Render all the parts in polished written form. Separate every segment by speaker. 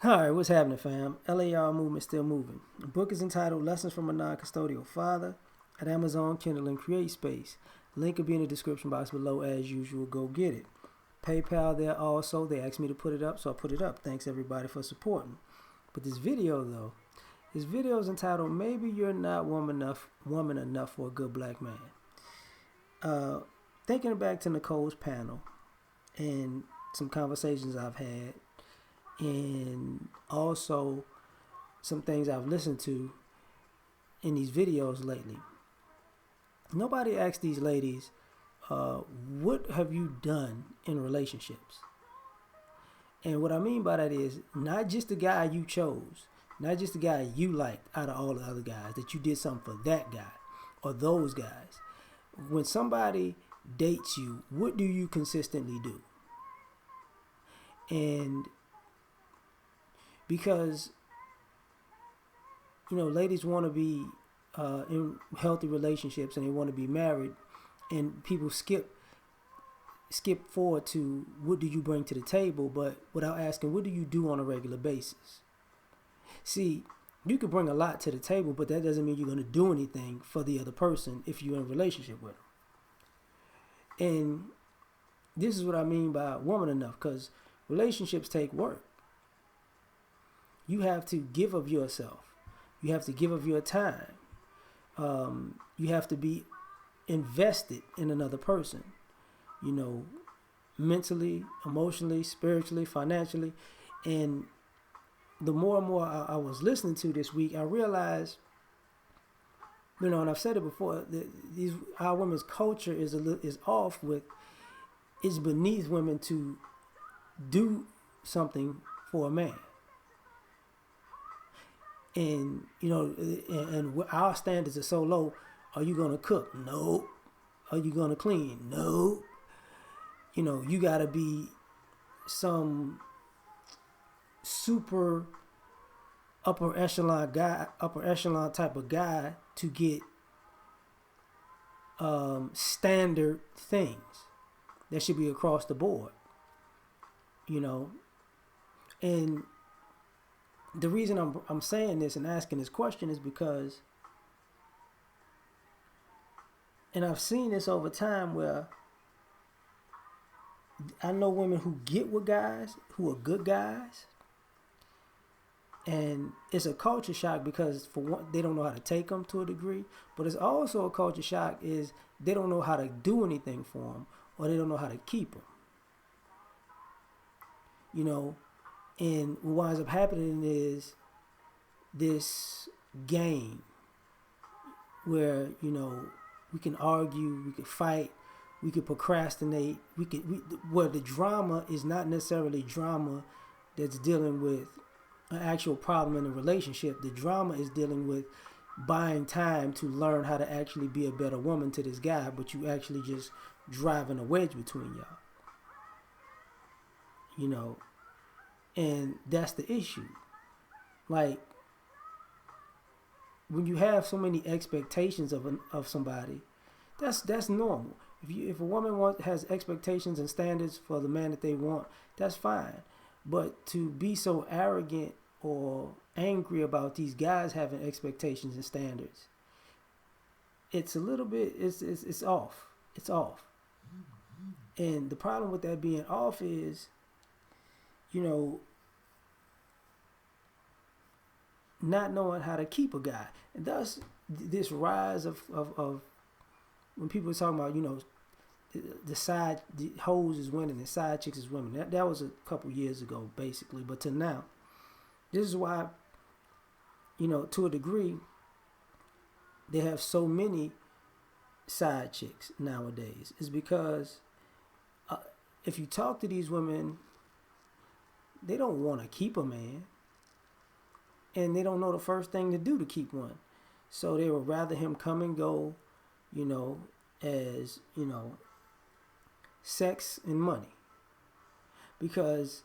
Speaker 1: Alright, what's happening, fam? L.A.R. movement still moving. The book is entitled Lessons from a Non-Custodial Father at Amazon, Kindle, and Create Space. Link will be in the description box below as usual. Go get it. PayPal there also. They asked me to put it up, so I put it up. Thanks everybody for supporting. But this video though, this video is entitled Maybe You're Not Woman Enough for a Good Black Man. Thinking back to Nicole's panel and some conversations I've had, and also some things I've listened to in these videos lately. Nobody asked these ladies, what have you done in relationships? And what I mean by that is not just the guy you chose, not just the guy you liked out of all the other guys, that you did something for that guy or those guys. When somebody dates you, what do you consistently do? And because, ladies want to be in healthy relationships and they want to be married, and people skip forward to what do you bring to the table, but without asking what do you do on a regular basis. See, you can bring a lot to the table, but that doesn't mean you're going to do anything for the other person if you're in a relationship with them. And this is what I mean by woman enough, because relationships take work. You have to give of yourself. You have to give of your time. You have to be invested in another person, mentally, emotionally, spiritually, financially. And the more and more I was listening to this week, I realized, and I've said it before, that our women's culture is off with, it's beneath women to do something for a man. And and our standards are so low. Are you gonna cook? No. Are you gonna clean? No. You gotta be some super upper echelon type of guy to get standard things that should be across the board. And the reason I'm saying this and asking this question is because, and I've seen this over time where I know women who get with guys who are good guys, and it's a culture shock because for one, they don't know how to take them to a degree, but it's also a culture shock is they don't know how to do anything for them, or they don't know how to keep them. And what winds up happening is this game where, we can argue, we can fight, we can procrastinate, where the drama is not necessarily drama that's dealing with an actual problem in a relationship. The drama is dealing with buying time to learn how to actually be a better woman to this guy, but you actually just driving a wedge between y'all. And that's the issue. Like, when you have so many expectations of somebody, that's normal. If a woman has expectations and standards for the man that they want, that's fine. But to be so arrogant or angry about these guys having expectations and standards, it's a little bit, it's off. It's off. And the problem with that being off is, not knowing how to keep a guy. And thus, this rise of when people are talking about, the hoes is winning and side chicks is women. That was a couple years ago, basically. But to now, this is why, to a degree, they have so many side chicks nowadays. Is because if you talk to these women, they don't want to keep a man, and they don't know the first thing to do to keep one. So they would rather him come and go, as, sex and money. Because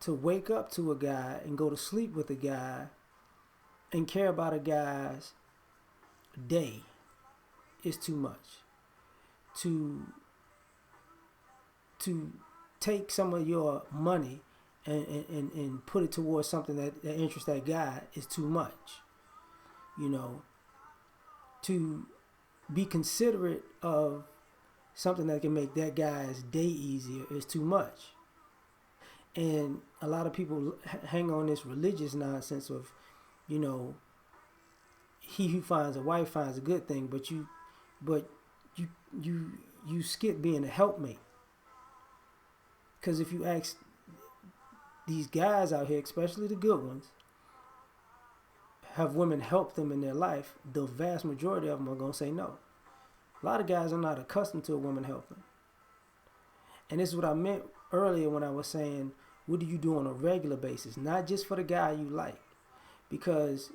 Speaker 1: to wake up to a guy and go to sleep with a guy and care about a guy's day is too much. To take some of your money and put it towards something that interests that guy is too much. You know, to be considerate of something that can make that guy's day easier is too much. And a lot of people hang on this religious nonsense of, you know, he who finds a wife finds a good thing, but you you you skip being a helpmate. Because if you ask these guys out here, especially the good ones, have women helped them in their life, the vast majority of them are going to say no. A lot of guys are not accustomed to a woman helping. And this is what I meant earlier when I was saying, what do you do on a regular basis? Not just for the guy you like. Because,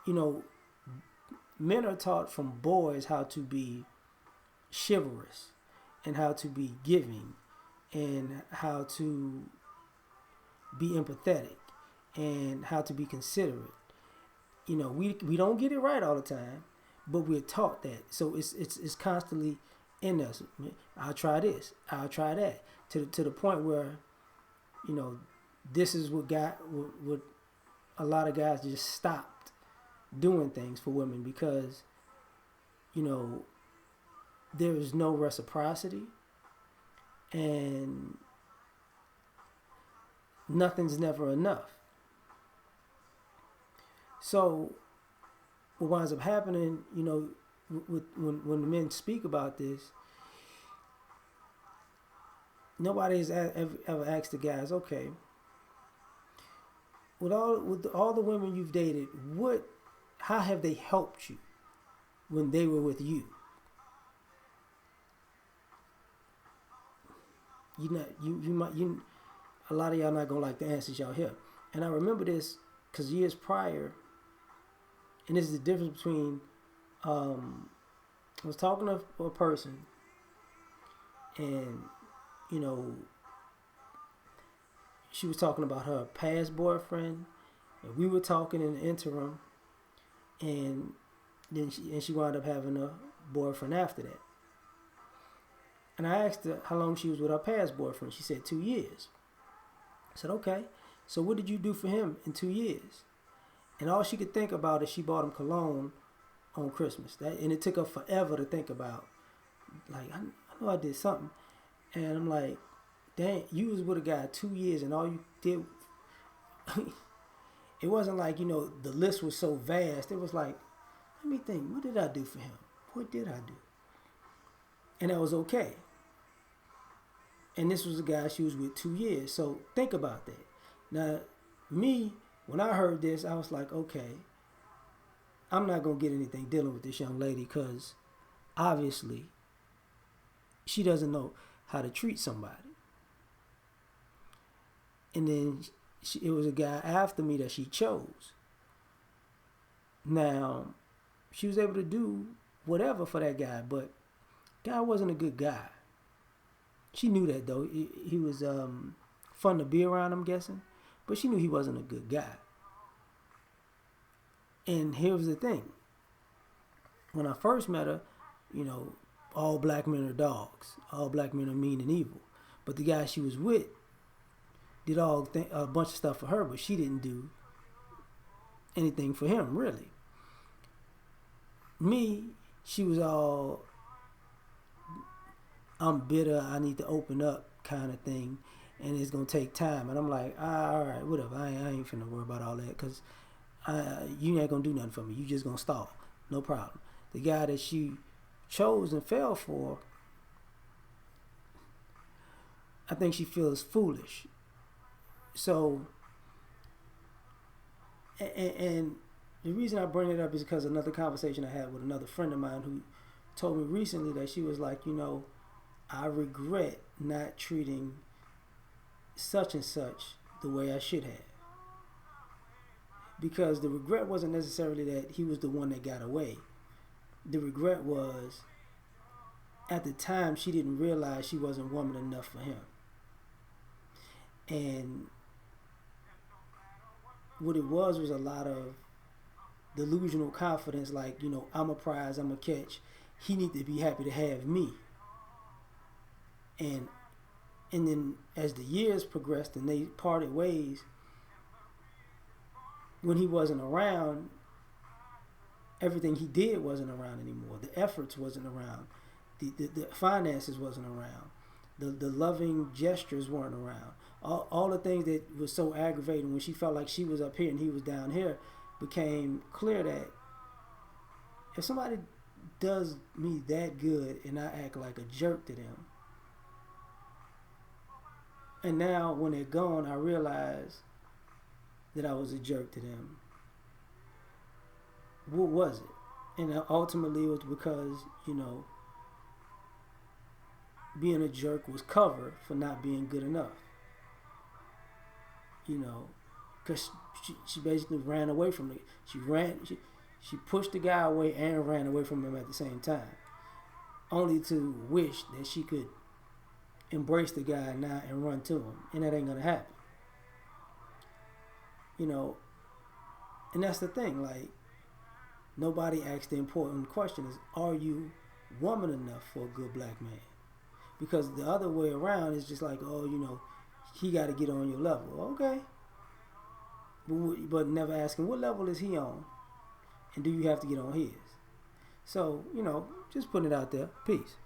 Speaker 1: you know, men are taught from boys how to be chivalrous and how to be giving and how to be empathetic and how to be considerate. You know, we don't get it right all the time, but we're taught that. So it's constantly in us. I'll try this. I'll try that. To the point where, you know, this is what a lot of guys just stopped doing things for women because, you know, there is no reciprocity and nothing's never enough. So what winds up happening, you know, when the men speak about this, nobody's ever asked the guys, okay, with all the women you've dated, how have they helped you when they were with you? A lot of y'all not gonna like the answers y'all hear. And I remember this because years prior, and this is the difference between, I was talking to a person, and, you know, she was talking about her past boyfriend, and we were talking in the interim, and then she wound up having a boyfriend after that. And I asked her how long she was with her past boyfriend. She said 2 years. I said, okay, so what did you do for him in 2 years? And all she could think about is she bought him cologne on Christmas. And it took her forever to think about, like, I know I did something. And I'm like, dang, you was with a guy 2 years and all you did, it wasn't like, you know, the list was so vast. It was like, let me think, what did I do for him? What did I do? And that was okay. And this was a guy she was with 2 years. So think about that. Now, me, when I heard this, I was like, okay, I'm not going to get anything dealing with this young lady because obviously she doesn't know how to treat somebody. And then it was a guy after me that she chose. Now, she was able to do whatever for that guy, but guy wasn't a good guy. She knew that though. He was fun to be around, I'm guessing. But she knew he wasn't a good guy. And here was the thing. When I first met her, you know, all black men are dogs. All black men are mean and evil. But the guy she was with did a bunch of stuff for her, but she didn't do anything for him, really. Me, she was all, I'm bitter, I need to open up kind of thing, and it's going to take time. And I'm like, all right, whatever, I ain't finna worry about all that, because you ain't going to do nothing for me. You just going to stall. No problem. The guy that she chose and fell for, I think she feels foolish. So, and the reason I bring it up is because another conversation I had with another friend of mine who told me recently that she was like, you know, I regret not treating such and such the way I should have. Because the regret wasn't necessarily that he was the one that got away. The regret was, at the time, she didn't realize she wasn't woman enough for him. And what it was a lot of delusional confidence, like, you know, I'm a prize, I'm a catch. He need to be happy to have me. And And then as the years progressed and they parted ways, when he wasn't around, everything he did wasn't around anymore. The efforts wasn't around. The finances wasn't around. The loving gestures weren't around. All the things that was so aggravating when she felt like she was up here and he was down here became clear that if somebody does me that good and I act like a jerk to them, and now when they're gone, I realize that I was a jerk to them. What was it? And ultimately it was because, being a jerk was cover for not being good enough. Because she basically ran away from it. She pushed the guy away and ran away from him at the same time, only to wish that she could embrace the guy now and run to him, and that ain't gonna happen. And that's the thing. Like, nobody asks the important question: is, are you woman enough for a good black man? Because the other way around is just like, oh, he got to get on your level. Okay. But never asking, what level is he on? And do you have to get on his? So, just putting it out there. Peace.